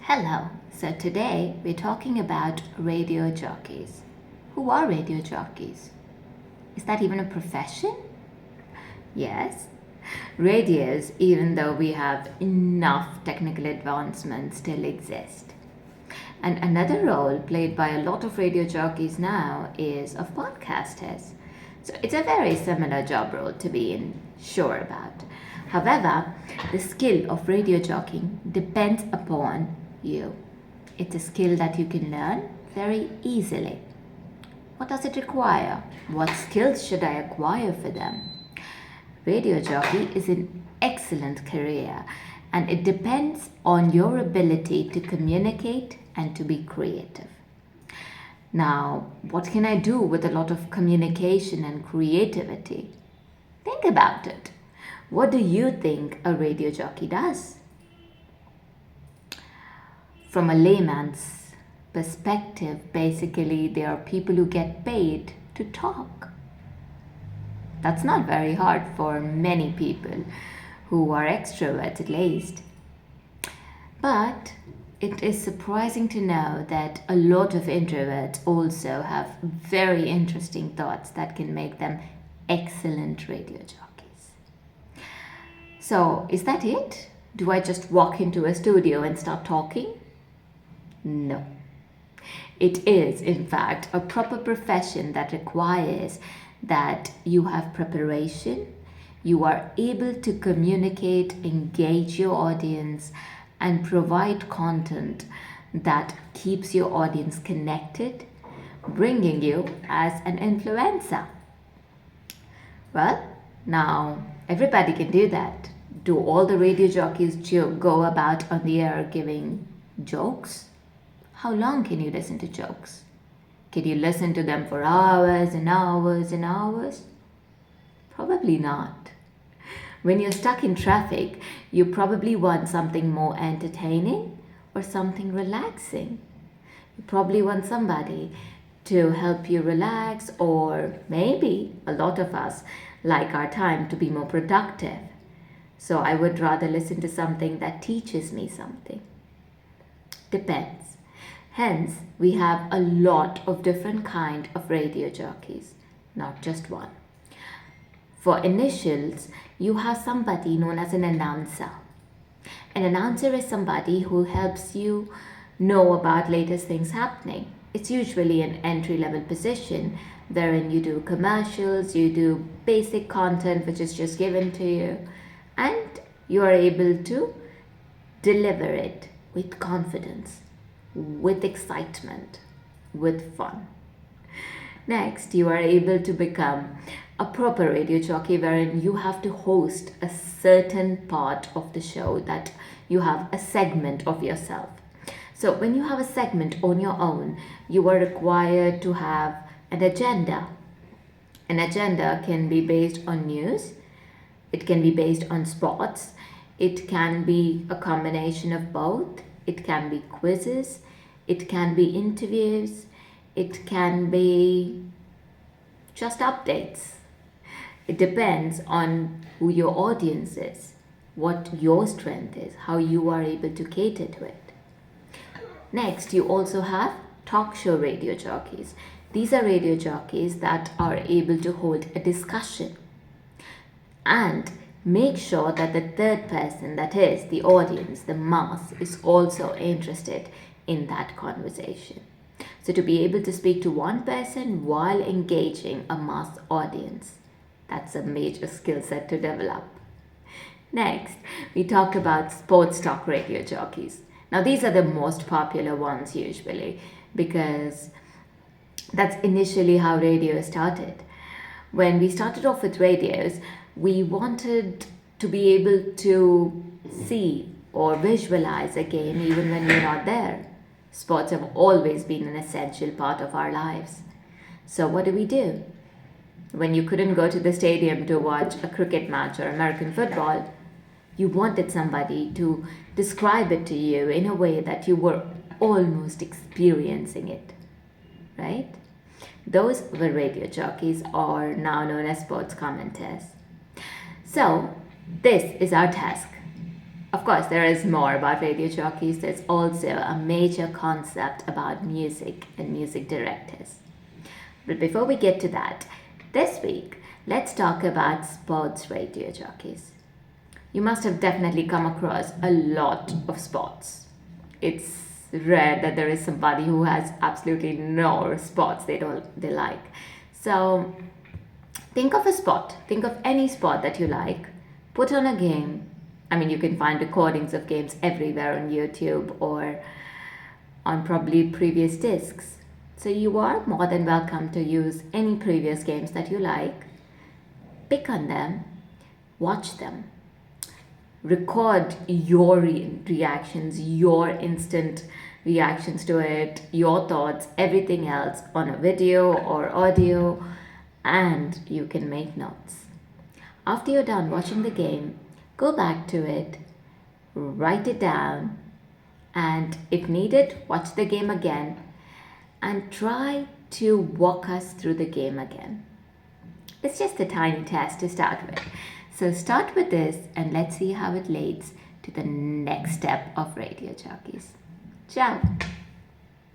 Hello, so today we're talking about radio jockeys. Who are radio jockeys? Is that even a profession? Yes. Radios, even though we have enough technical advancements, still exist. And another role played by a lot of radio jockeys now is of podcasters. So it's a very similar job role to be sure about. However, the skill of radio jockeying depends upon you. It's a skill that you can learn very easily. What does it require? What skills should I acquire for them? Radio jockey is an excellent career and it depends on your ability to communicate and to be creative. Now, what can I do with a lot of communication and creativity? Think about it. What do you think a radio jockey does? From a layman's perspective, basically, they are people who get paid to talk. That's not very hard for many people who are extroverts, at least. But it is surprising to know that a lot of introverts also have very interesting thoughts that can make them excellent radio jockeys. So, is that it? Do I just walk into a studio and start talking? No. It is, in fact, a proper profession that requires that you have preparation, you are able to communicate, engage your audience, and provide content that keeps your audience connected, bringing you as an influencer. Well, now everybody can do that. Do all the radio jockeys go about on the air giving jokes? How long can you listen to jokes? Can you listen to them for hours and hours and hours? Probably not. When you're stuck in traffic, you probably want something more entertaining or something relaxing. You probably want somebody to help you relax, or maybe a lot of us like our time to be more productive. So I would rather listen to something that teaches me something. Depends. Hence, we have a lot of different kind of radio jockeys, not just one. For initials, you have somebody known as an announcer. An announcer is somebody who helps you know about latest things happening. It's usually an entry-level position wherein you do commercials, you do basic content which is just given to you, and you are able to deliver it with confidence, with excitement, with fun. Next, you are able to become a proper radio jockey wherein you have to host a certain part of the show, that you have a segment of yourself. So when you have a segment on your own, you are required to have an agenda. An agenda can be based on news, it can be based on sports, it can be a combination of both, it can be quizzes, it can be interviews, it can be just updates. It depends on who your audience is, what your strength is, how you are able to cater to it. Next, you also have talk show radio jockeys. These are radio jockeys that are able to hold a discussion and make sure that the third person, that is the audience, the mass, is also interested in that conversation. So to be able to speak to one person while engaging a mass audience, that's a major skill set to develop. Next, we talk about sports talk radio jockeys. Now these are the most popular ones usually because that's initially how radio started. When we started off with radios, we wanted to be able to see or visualize a game even when we're not there. Sports have always been an essential part of our lives. So what do? When you couldn't go to the stadium to watch a cricket match or American football, you wanted somebody to describe it to you in a way that you were almost experiencing it, right? Those were radio jockeys, or now known as sports commenters. So, this is our task. Of course, there is more about radio jockeys. There's also a major concept about music and music directors. But before we get to that, this week, let's talk about sports radio jockeys. You must have definitely come across a lot of sports. It's rare that there is somebody who has absolutely no sports they like. So think of a sport, think of any sport that you like, put on a game. I mean, you can find recordings of games everywhere on YouTube or on probably previous discs. So you are more than welcome to use any previous games that you like, pick on them, watch them, record your reactions, your instant reactions to it, your thoughts, everything else on a video or audio, and you can make notes. After you're done watching the game, go back to it, write it down, and if needed, watch the game again and try to walk us through the game again. It's just a tiny test to start with. So start with this and let's see how it leads to the next step of radio jockeys. Ciao!